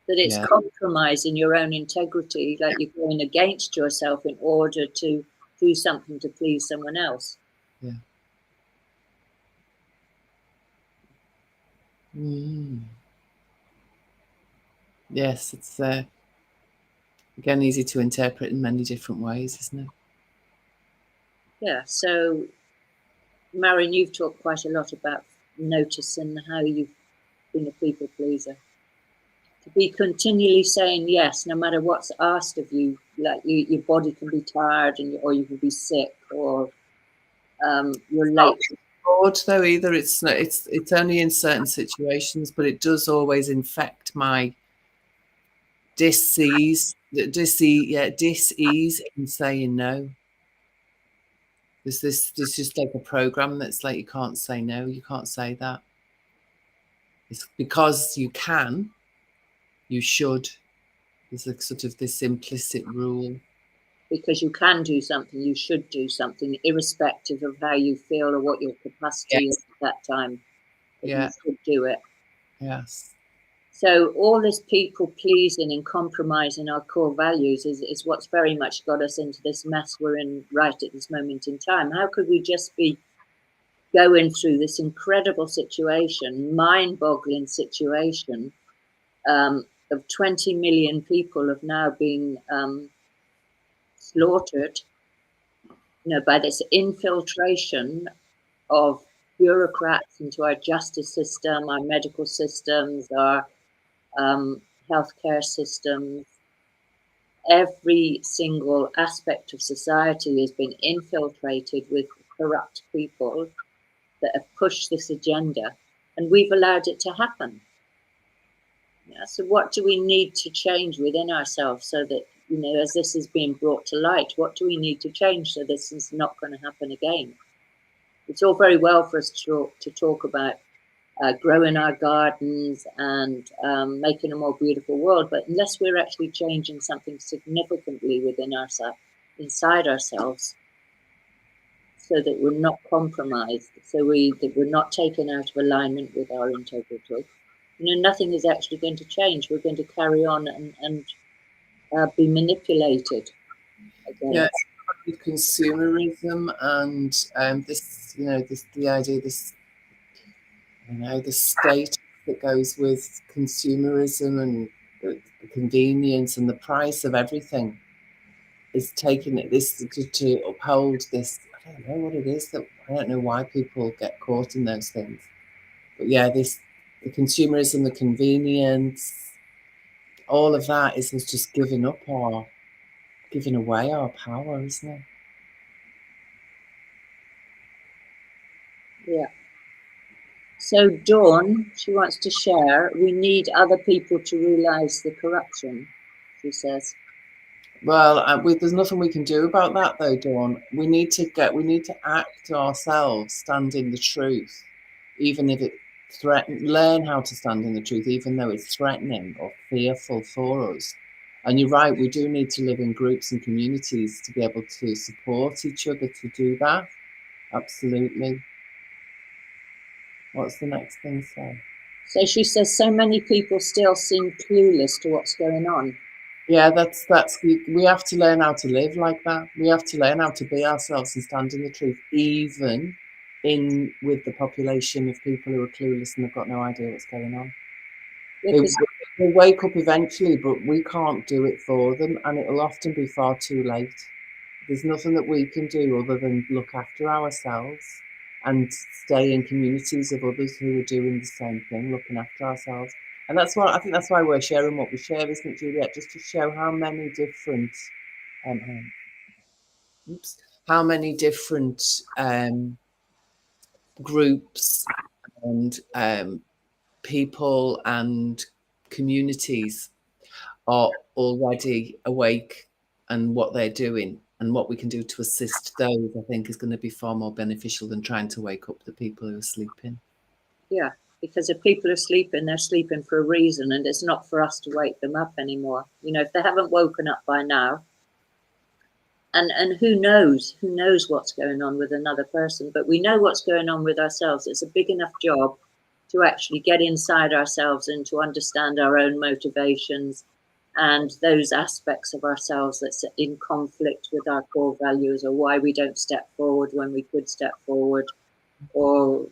That it's compromising your own integrity, like you're going against yourself in order to do something to please someone else. Yeah. Yes, it's again easy to interpret in many different ways, isn't it? Yeah. So, Marion, you've talked quite a lot about noticing how you've been a people pleaser. To be continually saying yes, no matter what's asked of you, like your body can be tired, or you can be sick, or you're late. Broad though either. It's only in certain situations, but it does always infect my dis-ease in saying no. There's just like a program that's like, you can't say no, you can't say that. It's because you can, you should. There's a sort of this implicit rule. Because you can do something, you should do something, irrespective of how you feel or what your capacity is at that time. You should do it. Yes. So all this people pleasing and compromising our core values is what's very much got us into this mess we're in right at this moment in time. How could we just be going through this incredible situation, mind-boggling situation, of 20 million people have now been slaughtered, by this infiltration of bureaucrats into our justice system, our medical systems, our healthcare systems. Every single aspect of society has been infiltrated with corrupt people that have pushed this agenda, and we've allowed it to happen. Yeah, so what do we need to change within ourselves so that, as this is being brought to light, what do we need to change so this is not going to happen again? It's all very well for us to talk about growing our gardens and making a more beautiful world, but unless we're actually changing something significantly within ourselves, inside ourselves, so that we're not compromised, so that we're not taken out of alignment with our integrity, nothing is actually going to change. We're going to carry on and be manipulated again. Yeah, with consumerism and the idea, the state that goes with consumerism and the convenience and the price of everything is taking this to uphold this. I don't know what it is, that I don't know why people get caught in those things. But yeah, the consumerism, the convenience, all of that is us just giving away our power, isn't it? Yeah. So Dawn, she wants to share, we need other people to realise the corruption, she says. Well, there's nothing we can do about that though, Dawn. We need to act ourselves, stand in the truth, even if it learn how to stand in the truth, even though it's threatening or fearful for us. And you're right, we do need to live in groups and communities to be able to support each other to do that. Absolutely. What's the next thing say? So she says so many people still seem clueless to what's going on. Yeah, that's we have to learn how to live like that. We have to learn how to be ourselves and stand in the truth, even with the population of people who are clueless and have got no idea what's going on. Yeah, They wake up eventually, but we can't do it for them, and it'll often be far too late. There's nothing that we can do other than look after ourselves and stay in communities of others who are doing the same thing, looking after ourselves. And that's why I think that's why we're sharing what we share, isn't it, Juliet? Just to show how many different, how many different groups and people and communities are already awake and what they're doing and what we can do to assist those, I think, is going to be far more beneficial than trying to wake up the people who are sleeping. Yeah, because if people are sleeping, they're sleeping for a reason, and it's not for us to wake them up anymore. You know, if they haven't woken up by now, and who knows what's going on with another person, but we know what's going on with ourselves. It's a big enough job to actually get inside ourselves and to understand our own motivations and those aspects of ourselves that's in conflict with our core values, or why we don't step forward when we could step forward, or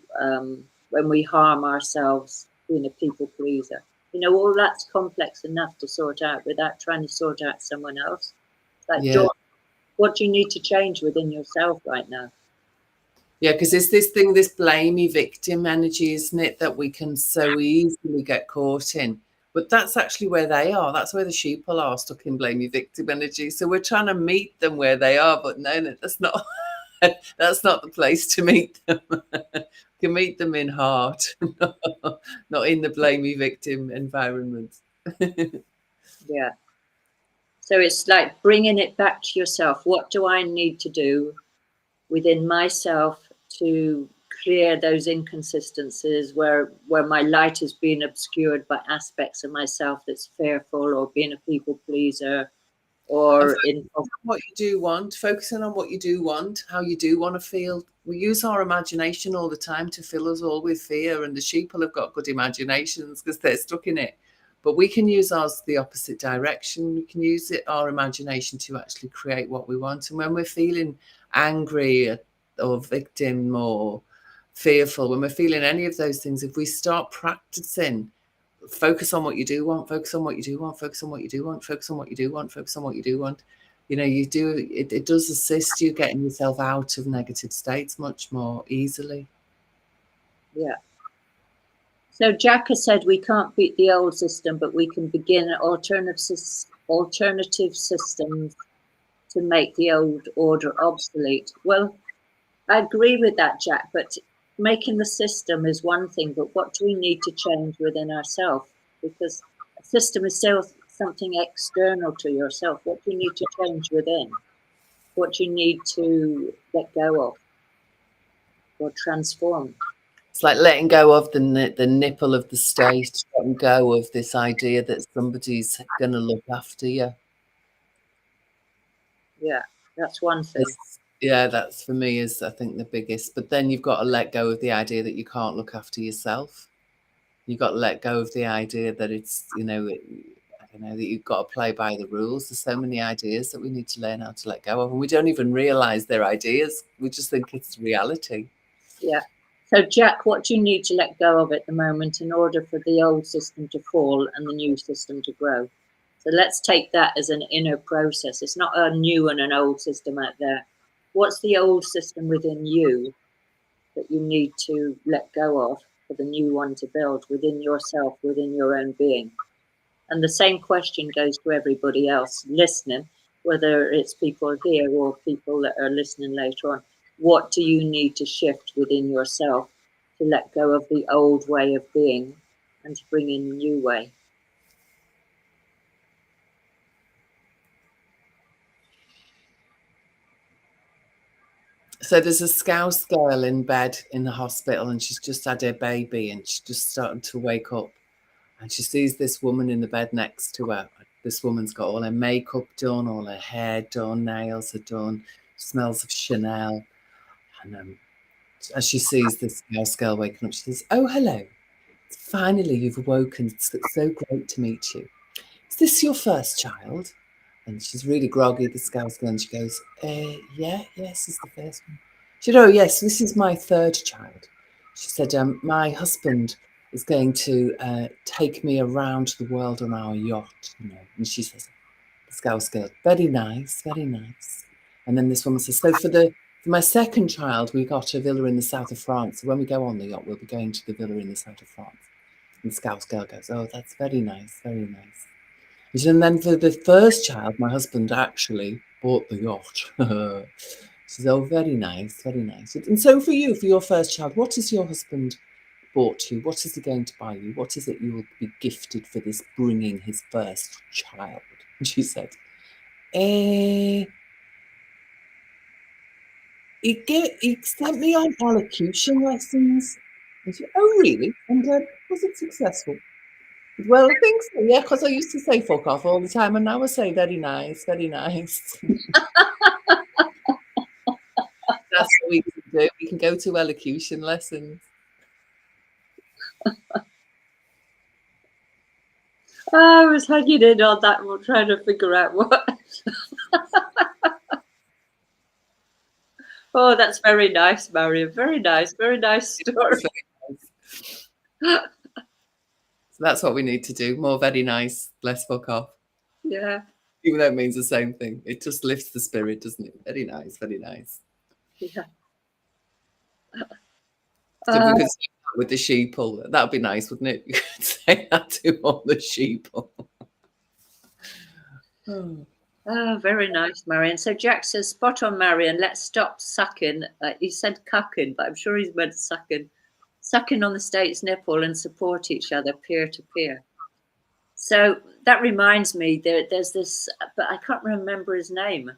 when we harm ourselves being a people pleaser. You know, all that's complex enough to sort out without trying to sort out someone else. Like, Yeah. what do you need to change within yourself right now? Yeah, because it's this thing, this blamey victim energy, isn't it, that we can so easily get caught in. But that's actually where they are. That's where the sheeple are, stuck in blamey victim energy. So we're trying to meet them where they are, but no, that's not. That's not the place to meet them. You can meet them in heart, not in the blamey victim environment. Yeah. So it's like bringing it back to yourself. What do I need to do within myself to clear those inconsistencies where my light is being obscured by aspects of myself that's fearful, or being a people pleaser, or what you do want, focusing on what you do want, how you do want to feel. We use our imagination all the time to fill us all with fear, and the sheeple have got good imaginations because they're stuck in it. But we can use ours the opposite direction. We can use our imagination to actually create what we want. And when we're feeling angry or victim or fearful, when we're feeling any of those things, if we start practicing, focus on what you do want, focus on what you do want, focus on what you do want, focus on what you do want, focus on what you do want. You know, it does assist you getting yourself out of negative states much more easily. Yeah. So Jack has said we can't beat the old system, but we can begin alternative systems to make the old order obsolete. Well, I agree with that, Jack, but making the system is one thing, but what do we need to change within ourselves? Because a system is still something external to yourself. What do you need to change within? What do you need to let go of or transform? It's like letting go of the nipple of the state, letting go of this idea that somebody's going to look after you. Yeah, that's one thing. Yeah, that's for me is, I think, the biggest. But then you've got to let go of the idea that you can't look after yourself. You've got to let go of the idea that it's, you know, I don't know, that you've got to play by the rules. There's so many ideas that we need to learn how to let go of, and we don't even realize they're ideas. We just think it's reality. Yeah. So, Jack, what do you need to let go of at the moment in order for the old system to fall and the new system to grow? So let's take that as an inner process. It's not a new and an old system out there. What's the old system within you that you need to let go of for the new one to build within yourself, within your own being? And the same question goes to everybody else listening, whether it's people here or people that are listening later on. What do you need to shift within yourself to let go of the old way of being and to bring in a new way? So there's a Scouse girl in bed in the hospital, and she's just had her baby, and she's just starting to wake up. And she sees this woman in the bed next to her. This woman's got all her makeup done, all her hair done, nails are done, smells of Chanel. And as she sees this Scouse girl waking up, she says, "Oh, hello. Finally, you've awoken. It's so great to meet you. Is this your first child? And she's really groggy, the scout's girl, and she goes, yes, this is the first one. She said, oh, yes, this is my third child. She said, my husband is going to take me around the world on our yacht, you know. And she says, the scout's girl, very nice, very nice. And then this woman says, so for my second child, we got a villa in the south of France. So when we go on the yacht, we'll be going to the villa in the south of France. And the scout's girl goes, oh, that's very nice, very nice. And then for the first child, my husband actually bought the yacht. She says, oh, very nice, very nice. And so for you, for your first child, what has your husband bought you? What is he going to buy you? What is it you will be gifted for this bringing his first child? And she said, he sent me on elocution lessons. And she said, oh, really? And was it successful? Well, I think so, yeah, because I used to say fuck off all the time, and now I say very nice, very nice. That's what we can do. We can go to elocution lessons. I was hanging in on that one, trying to figure out what. Oh, that's very nice, Marion. Very nice story. So that's what we need to do. More very nice, less fuck off. Yeah. Even though it means the same thing. It just lifts the spirit, doesn't it? Very nice, very nice. Yeah. So if we could say that with the sheeple, that would be nice, wouldn't it? You could say that to all the sheeple. Oh, very nice, Marion. So Jack says, spot on, Marion. Let's stop sucking. He said cucking, but I'm sure he's meant sucking. Sucking on the state's nipple and support each other peer to peer. So that reminds me, there's this, but I can't remember his name.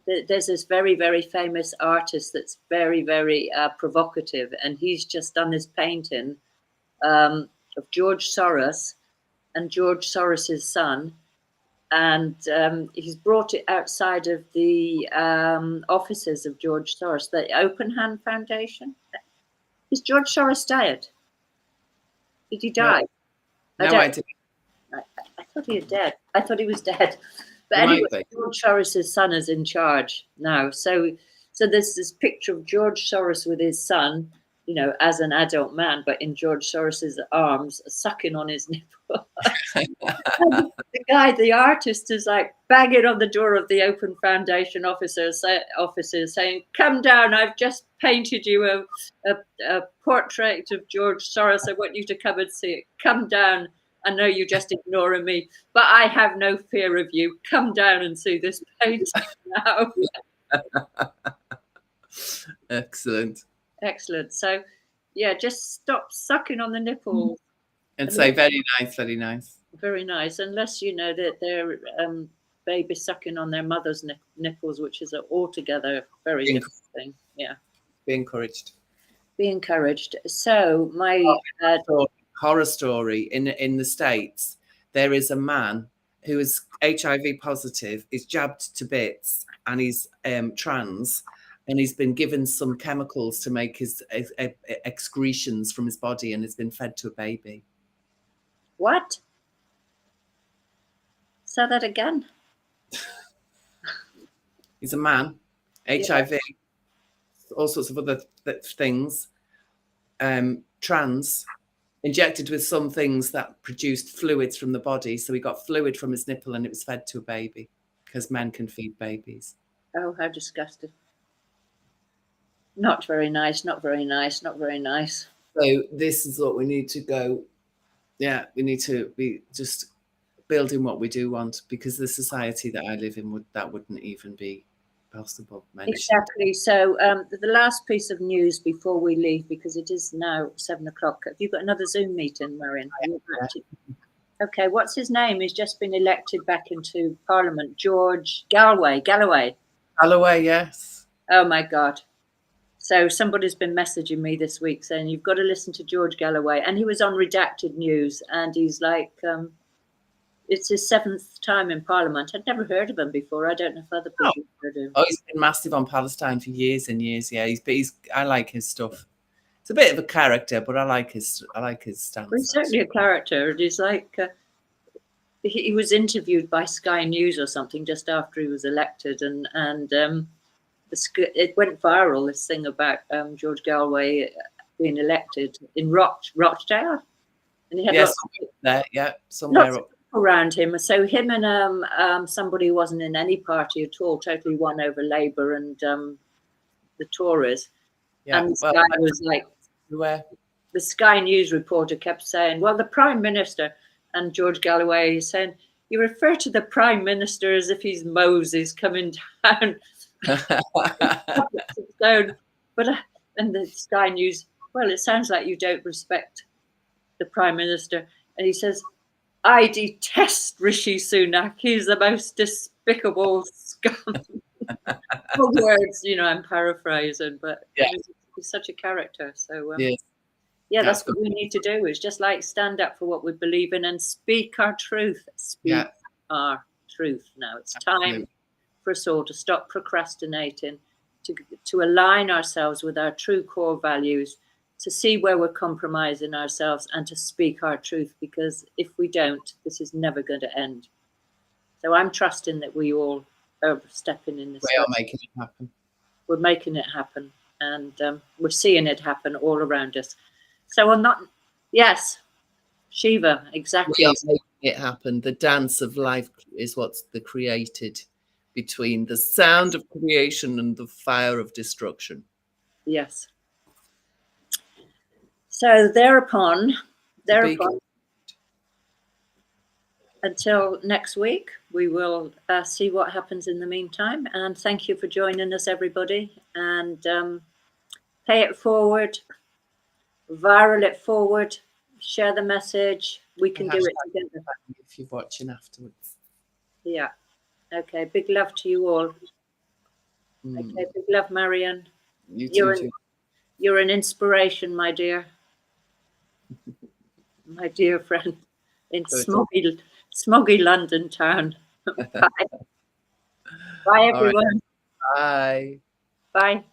There's this very, very famous artist that's very, very provocative, and he's just done this painting of George Soros and George Soros's son, and he's brought it outside of the offices of George Soros, the Open Hand Foundation. Is George Soros dead? Did he die? No, I didn't. I thought he had dead. I thought he was dead. But anyway, George Soros's son is in charge now. So there's this picture of George Soros with his son, you know, as an adult man, but in George Soros's arms, sucking on his nipple. The artist, is like banging on the door of the Open Foundation officers saying, "Come down! I've just painted you a portrait of George Soros. I want you to come and see it. Come down. I know you're just ignoring me, but I have no fear of you. Come down and see this painting now." Excellent. So, yeah, just stop sucking on the nipple. And say, very nice, very nice. Very nice, unless you know that they're baby sucking on their mother's nipples, which is altogether very different thing. Yeah. Be encouraged. Be encouraged. So my horror story in the States, there is a man who is HIV positive, is jabbed to bits, and he's trans, and he's been given some chemicals to make his excretions from his body, and has been fed to a baby. What? Say that again. He's a man, HIV, all sorts of other things, trans, injected with some things that produced fluids from the body. So he got fluid from his nipple and it was fed to a baby, because men can feed babies. Oh, how disgusting. Not very nice, not very nice, not very nice. So this is what we need to go. Yeah, we need to be just building what we do want, because the society that I live in wouldn't even be possible. Exactly. So the last piece of news before we leave, because it is now 7 o'clock. Have you got another Zoom meeting, Marion? Okay, what's his name? He's just been elected back into Parliament. George Galloway, yes. Oh my God. So somebody's been messaging me this week saying, you've got to listen to George Galloway. And he was on Redacted News, and he's like, it's his 7th time in Parliament. I'd never heard of him before. I don't know if other people have heard of him. Oh, he's been massive on Palestine for years and years. Yeah, I like his stuff. It's a bit of a character, but I like his stance. Well, he's certainly a character. It is like he was interviewed by Sky News or something just after he was elected, and it went viral. This thing about George Galway being elected in Rochdale, and he had lots of somewhere up around him. So him and somebody who wasn't in any party at all totally won over Labour and the Tories. Yeah, and this guy was like, the Sky News reporter kept saying, well, the Prime Minister, and George Galloway is saying, you refer to the Prime Minister as if he's Moses coming down. But and the Sky News, well, it sounds like you don't respect the Prime Minister. And he says, I detest Rishi Sunak. He's the most despicable scum. For words, I'm paraphrasing, but he's such a character. So, yeah, that's what we need to do, is just like stand up for what we believe in and speak our truth. Speak our truth. Now it's time for us all to stop procrastinating, to align ourselves with our true core values, to see where we're compromising ourselves, and to speak our truth, because if we don't, this is never going to end. So I'm trusting that we all are stepping in this. We are making it happen. We're making it happen, and we're seeing it happen all around us. So I'm not, yes, Shiva, exactly. We are making it happen. The dance of life is what's created between the sound of creation and the fire of destruction. Yes. So thereupon, until next week, we will see what happens in the meantime. And thank you for joining us, everybody. And pay it forward, viral it forward, share the message. We can do it together. If you're watching afterwards. Yeah. Okay. Big love to you all. Okay. Big love, Marianne. You too. You're an inspiration, my dear. My dear friend in smoggy London town. Bye. Bye, everyone. Right. Bye. Bye.